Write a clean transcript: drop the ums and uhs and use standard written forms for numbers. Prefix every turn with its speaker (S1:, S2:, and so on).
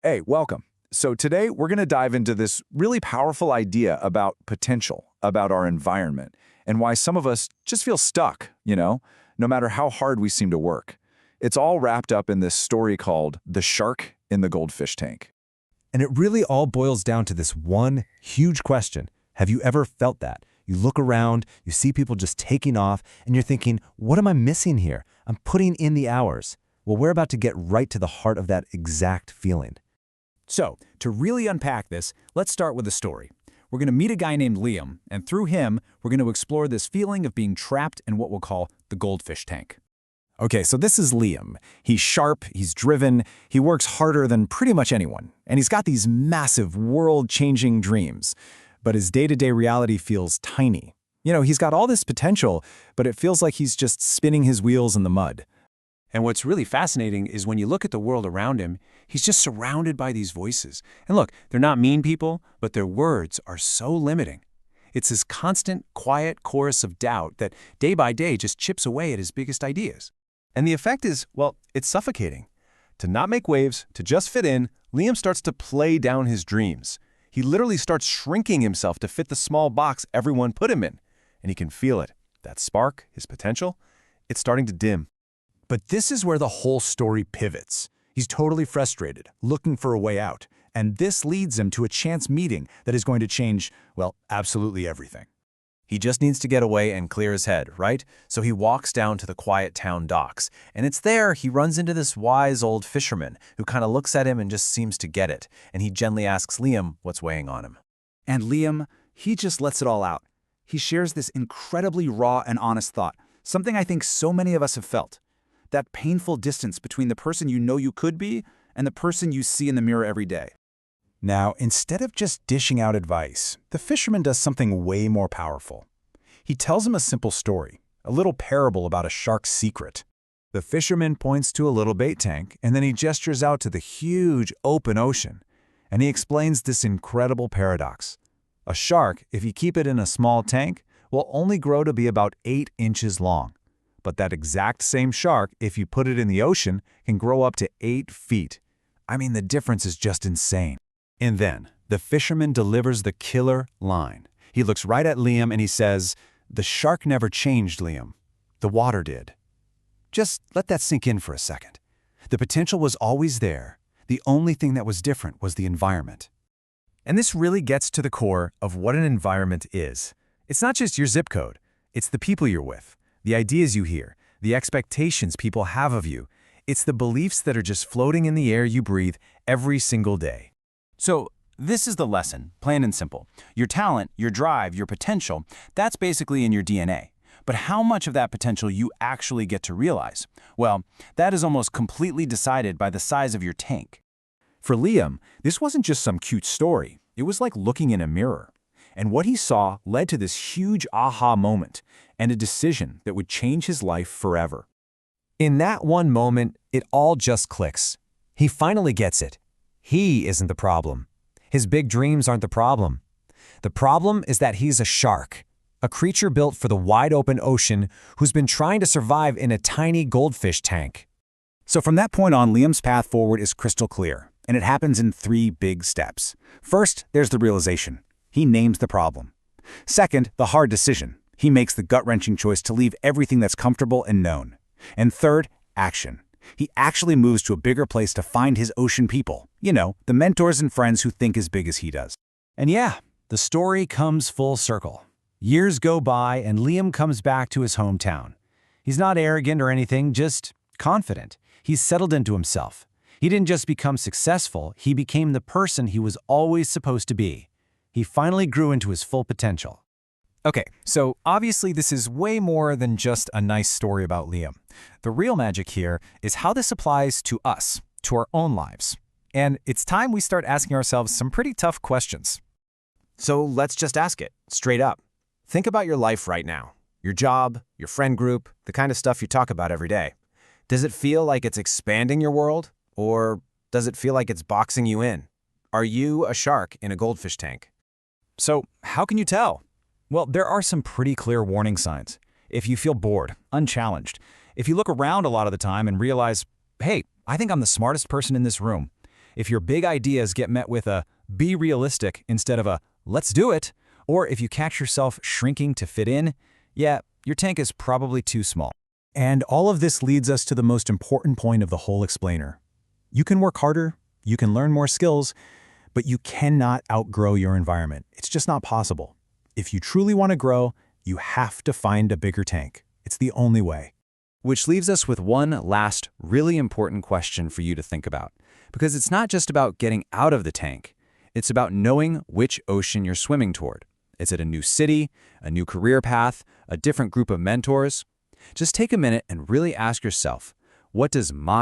S1: Hey, welcome. So today we're going to dive into this really powerful idea about potential, about our environment, and why some of us just feel stuck, no matter how hard we seem to work. It's all wrapped up in this story called The Shark in the Goldfish Tank.
S2: And it really all boils down to this one huge question. Have you ever felt that? You look around, you see people just taking off, and you're thinking, what am I missing here? I'm putting in the hours. Well, we're about to get right to the heart of that exact feeling.
S3: So, to really unpack this, let's start with a story. We're going to meet a guy named Liam, and through him, we're going to explore this feeling of being trapped in what we'll call the goldfish tank.
S4: Okay, so this is Liam. He's sharp, he's driven, he works harder than pretty much anyone, and he's got these massive, world-changing dreams. But his day-to-day reality feels tiny. He's got all this potential, but it feels like he's just spinning his wheels in the mud.
S5: And what's really fascinating is when you look at the world around him, he's just surrounded by these voices. And look, they're not mean people, but their words are so limiting. It's this constant, quiet chorus of doubt that day by day just chips away at his biggest ideas.
S4: And the effect is, well, it's suffocating. To not make waves, to just fit in, Liam starts to play down his dreams. He literally starts shrinking himself to fit the small box everyone put him in. And he can feel it. That spark, his potential, it's starting to dim.
S2: But this is where the whole story pivots. He's totally frustrated, looking for a way out. And this leads him to a chance meeting that is going to change, well, absolutely everything.
S4: He just needs to get away and clear his head, right? So he walks down to the quiet town docks. And it's there he runs into this wise old fisherman who kind of looks at him and just seems to get it. And he gently asks Liam what's weighing on him.
S6: And Liam, he just lets it all out. He shares this incredibly raw and honest thought, something I think so many of us have felt. That painful distance between the person you know you could be and the person you see in the mirror every day.
S2: Now, instead of just dishing out advice, the fisherman does something way more powerful. He tells him a simple story, a little parable about a shark's secret. The fisherman points to a little bait tank, and then he gestures out to the huge open ocean, and he explains this incredible paradox. A shark, if you keep it in a small tank, will only grow to be about 8 inches long. But that exact same shark, if you put it in the ocean, can grow up to 8 feet. I mean, the difference is just insane. And then, the fisherman delivers the killer line. He looks right at Liam and he says, "The shark never changed, Liam. The water did." Just let that sink in for a second. The potential was always there. The only thing that was different was the environment.
S4: And this really gets to the core of what an environment is. It's not just your zip code. It's the people you're with, the ideas you hear, the expectations people have of you. It's the beliefs that are just floating in the air you breathe every single day.
S5: So, this is the lesson, plain and simple. Your talent, your drive, your potential, that's basically in your DNA. But how much of that potential you actually get to realize? Well, that is almost completely decided by the size of your tank.
S4: For Liam, this wasn't just some cute story. It was like looking in a mirror. And what he saw led to this huge aha moment and a decision that would change his life forever.
S2: In that one moment, it all just clicks. He finally gets it. He isn't the problem. His big dreams aren't the problem. The problem is that he's a shark, a creature built for the wide-open ocean who's been trying to survive in a tiny goldfish tank.
S6: So from that point on, Liam's path forward is crystal clear, and it happens in 3 big steps. First, there's the realization. He names the problem. Second, the hard decision. He makes the gut-wrenching choice to leave everything that's comfortable and known. And third, action. He actually moves to a bigger place to find his ocean people. The mentors and friends who think as big as he does.
S2: And yeah, the story comes full circle. Years go by and Liam comes back to his hometown. He's not arrogant or anything, just confident. He's settled into himself. He didn't just become successful, he became the person he was always supposed to be. He finally grew into his full potential.
S4: Okay, so obviously this is way more than just a nice story about Liam. The real magic here is how this applies to us, to our own lives. And it's time we start asking ourselves some pretty tough questions.
S5: So let's just ask it, straight up. Think about your life right now. Your job, your friend group, the kind of stuff you talk about every day. Does it feel like it's expanding your world? Or does it feel like it's boxing you in? Are you a shark in a goldfish tank?
S4: So how can you tell? Well, there are some pretty clear warning signs. If you feel bored, unchallenged, if you look around a lot of the time and realize, hey, I think I'm the smartest person in this room.
S3: If your big ideas get met with a "be realistic" instead of a "let's do it," or if you catch yourself shrinking to fit in, yeah, your tank is probably too small.
S2: And all of this leads us to the most important point of the whole explainer. You can work harder, you can learn more skills, but you cannot outgrow your environment. It's just not possible. If you truly want to grow, you have to find a bigger tank. It's the only way.
S3: Which leaves us with one last really important question for you to think about. Because it's not just about getting out of the tank. It's about knowing which ocean you're swimming toward. Is it a new city, a new career path, a different group of mentors? Just take a minute and really ask yourself, what does my